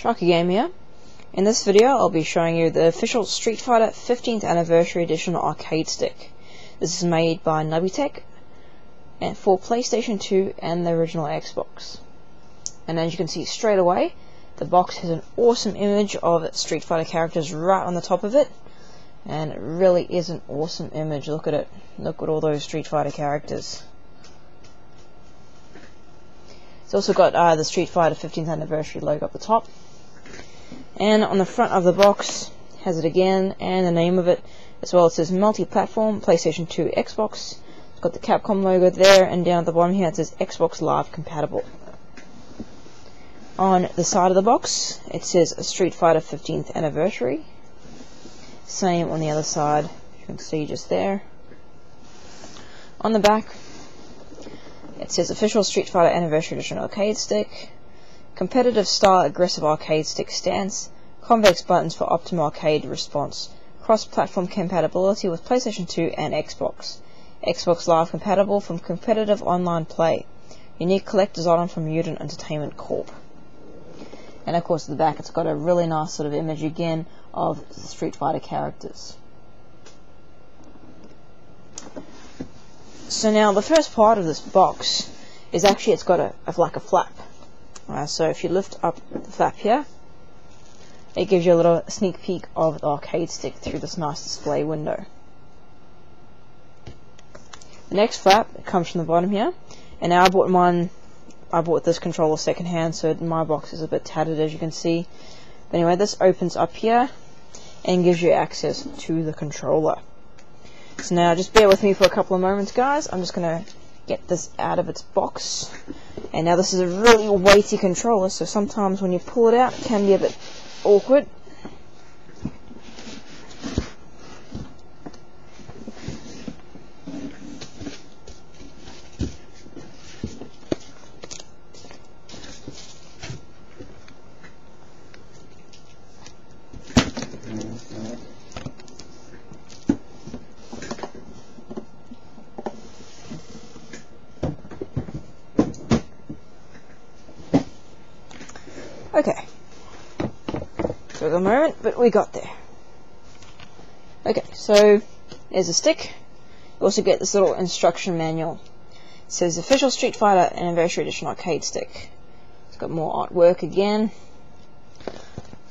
Sharky Game here. In this video I'll be showing you the official Street Fighter 15th Anniversary Edition arcade stick. This is made by Nubbytech and for PlayStation 2 and the original Xbox. And as you can see straight away, the box has an awesome image of Street Fighter characters right on the top of it. And it really is an awesome image. Look at it. Look at all those Street Fighter characters. It's also got the Street Fighter 15th Anniversary logo up the top. And on the front of the box has it again, and the name of it as well. It says multi-platform, PlayStation 2, Xbox. It's got the Capcom logo there, and down at the bottom here it says Xbox Live Compatible. On the side of the box it says Street Fighter 15th Anniversary. Same on the other side, you can see just there. On the back it says Official Street Fighter Anniversary Edition Arcade Stick, Competitive Style Aggressive Arcade Stick Stance, Convex Buttons for Optimal Arcade Response, Cross-Platform Compatibility with PlayStation 2 and Xbox, Xbox Live Compatible from Competitive Online Play, Unique Collector's Item from Mutant Entertainment Corp. And of course at the back it's got a really nice sort of image again of the Street Fighter characters. So now the first part of this box is actually it's got like a flap. So if you lift up the flap here, it gives you a little sneak peek of the arcade stick through this nice display window. The next flap comes from the bottom here, and now I bought this controller second hand, so my box is a bit tattered as you can see. But anyway, this opens up here and gives you access to the controller. So now just bear with me for a couple of moments, guys. I'm just going to get this out of its box. And now this is a really weighty controller, so sometimes when you pull it out it can be a bit awkward. Okay, took a moment, but we got there. Okay, so there's a stick. You also get this little instruction manual. It says Official Street Fighter Anniversary Edition Arcade Stick. It's got more artwork again.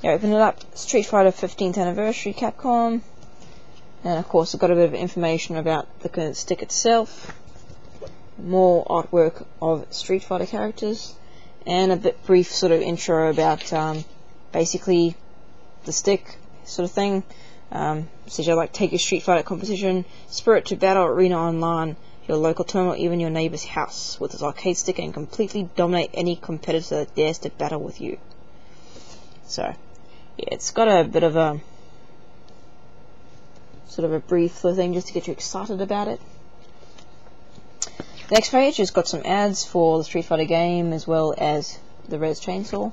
You open it up, Street Fighter 15th Anniversary Capcom. And of course it's got a bit of information about the stick itself. More artwork of Street Fighter characters. And a bit brief sort of intro about basically the stick sort of thing. Says you like take your Street Fighter competition spirit to battle arena online, your local terminal, even your neighbor's house with this arcade stick, and completely dominate any competitor that dares to battle with you. So yeah, it's got a bit of a sort of a brief sort of thing just to get you excited about it. The next page has got some ads for the Street Fighter game, as well as the Rez Chainsaw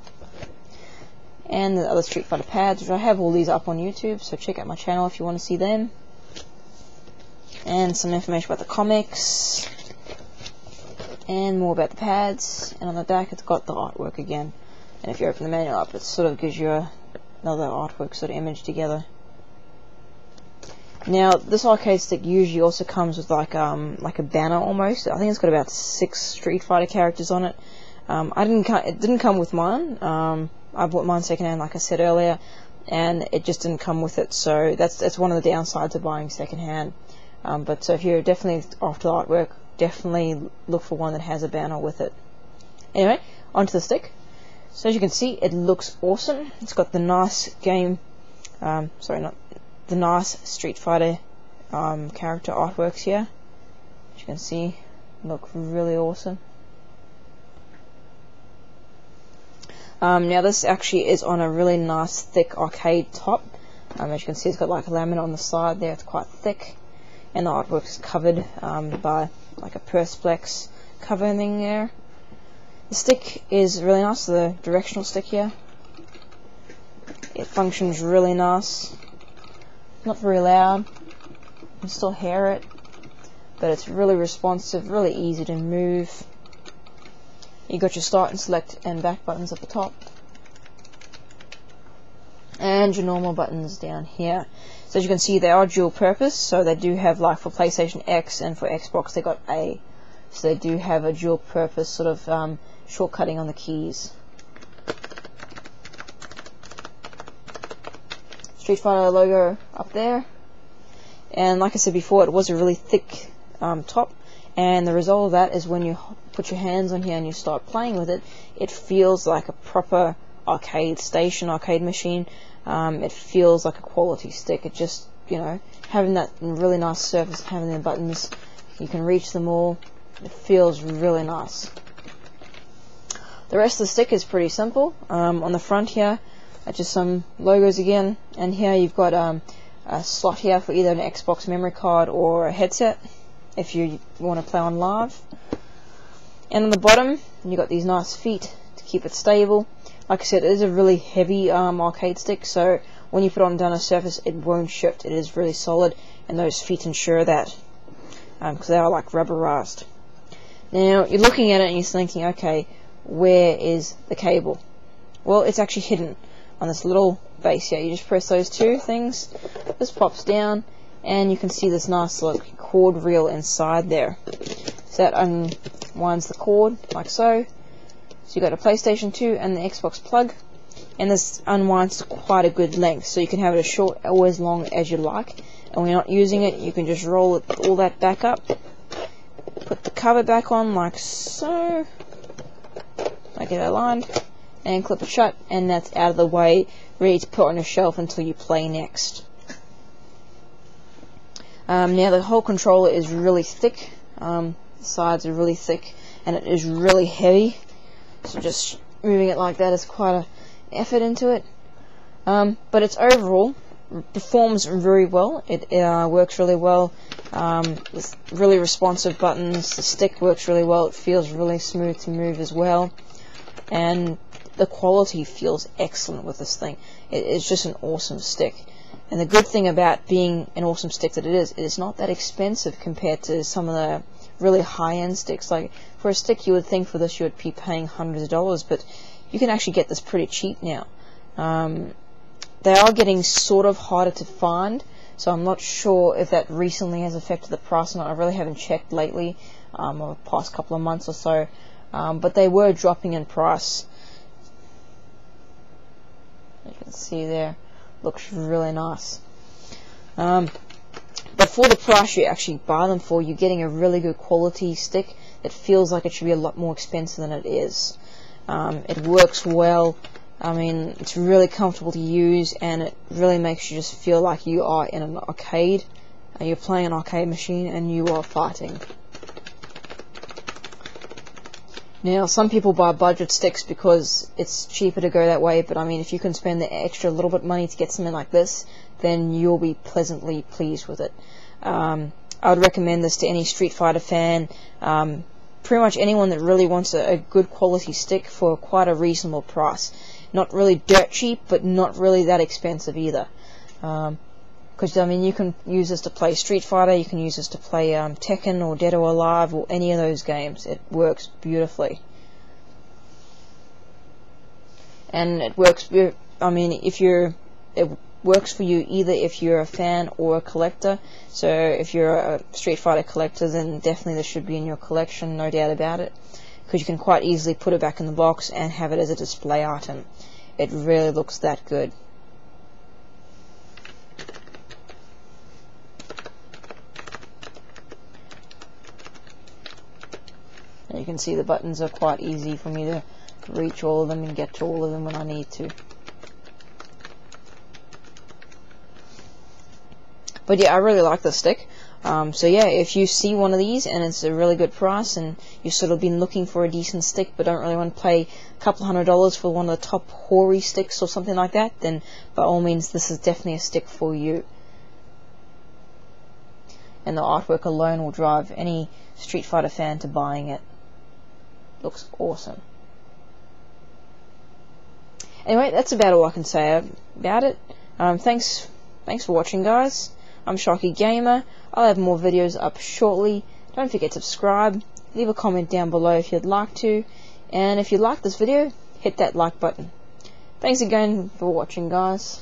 and the other Street Fighter pads, which I have all these up on YouTube, so check out my channel if you want to see them. And some information about the comics and more about the pads. And on the back it's got the artwork again, and if you open the manual up it sort of gives you another artwork sort of image together. Now, this arcade stick usually also comes with like a banner almost. I think it's got about 6 Street Fighter characters on it. It didn't come with mine. I bought mine secondhand, like I said earlier, and it just didn't come with it. So that's one of the downsides of buying secondhand. But so if you're definitely after the artwork, definitely look for one that has a banner with it. Anyway, onto the stick. So as you can see, it looks awesome. It's got the nice the nice Street Fighter character artworks here. As you can see, look really awesome. Now this actually is on a really nice thick arcade top. As you can see, it's got like a laminate on the side there. It's quite thick, and the artwork is covered by like a perspex covering there. The stick is really nice. The directional stick here. It functions really nice. Not very loud, you can still hear it, but it's really responsive, really easy to move. You got your start and select and back buttons at the top. and your normal buttons down here. So as you can see, they are dual purpose, so they do have, like for PlayStation X and for Xbox they got A, so they do have a dual purpose sort of shortcutting on the keys. Street Fighter logo up there, and like I said before, it was a really thick top, and the result of that is when you put your hands on here and you start playing with it, it feels like a proper arcade station, arcade machine. It feels like a quality stick. It just, you know, having that really nice surface, having the buttons, you can reach them all, it feels really nice. The rest of the stick is pretty simple. On the front here, just some logos again, and here you've got a slot here for either an Xbox memory card or a headset if you want to play on live. And on the bottom you've got these nice feet to keep it stable. Like I said, it is a really heavy arcade stick, so when you put it on down a surface it won't shift. It is really solid, and those feet ensure that, because they are like rubberized. Now you're looking at it and you're thinking, okay, where is the cable? Well, it's actually hidden on this little base here. You just press those two things, this pops down, and you can see this nice little cord reel inside there. So that unwinds the cord like so. So you got a PlayStation 2 and the Xbox plug, and this unwinds to quite a good length, so you can have it as short or as long as you like. And when you're not using it, you can just roll it, all that back up, put the cover back on like so, make it aligned, and clip it shut, and that's out of the way, ready to put on a shelf until you play next. Now the whole controller is really thick, the sides are really thick, and it is really heavy, so just moving it like that is quite an effort into it. But it's overall performs very well. It works really well, with really responsive buttons. The stick works really well. It feels really smooth to move as well, and the quality feels excellent with this thing. It's just an awesome stick. And the good thing about being an awesome stick that it is not that expensive compared to some of the really high-end sticks. Like for a stick, you would think for this you would be paying hundreds of dollars, but you can actually get this pretty cheap now. They are getting sort of harder to find, so I'm not sure if that recently has affected the price or not. I really haven't checked lately, over the past couple of months or so, but they were dropping in price. You can see there, looks really nice. But for the price you actually buy them for, you're getting a really good quality stick that feels like it should be a lot more expensive than it is. It works well. I mean, it's really comfortable to use, and it really makes you just feel like you are in an arcade. You're playing an arcade machine and you are fighting. Now, some people buy budget sticks because it's cheaper to go that way, but I mean, if you can spend the extra little bit of money to get something like this, then you'll be pleasantly pleased with it. I would recommend this to any Street Fighter fan, pretty much anyone that really wants a good quality stick for quite a reasonable price. Not really dirt cheap, but not really that expensive either. Because I mean, you can use this to play Street Fighter, you can use this to play Tekken or Dead or Alive or any of those games. It works beautifully, and it works. I mean, it works for you either if you're a fan or a collector. So if you're a Street Fighter collector, then definitely this should be in your collection, no doubt about it, because you can quite easily put it back in the box and have it as a display item. It really looks that good. And you can see the buttons are quite easy for me to reach all of them and get to all of them when I need to. But yeah, I really like this stick. So yeah, if you see one of these and it's a really good price and you've sort of been looking for a decent stick but don't really want to pay a couple $100 for one of the top Hori sticks or something like that, then by all means this is definitely a stick for you. And the artwork alone will drive any Street Fighter fan to buying it. Looks awesome. Anyway, that's about all I can say about it. Thanks for watching, guys. I'm Sharky Gamer. I'll have more videos up shortly. Don't forget to subscribe. Leave a comment down below if you'd like to. And if you like this video, hit that like button. Thanks again for watching, guys.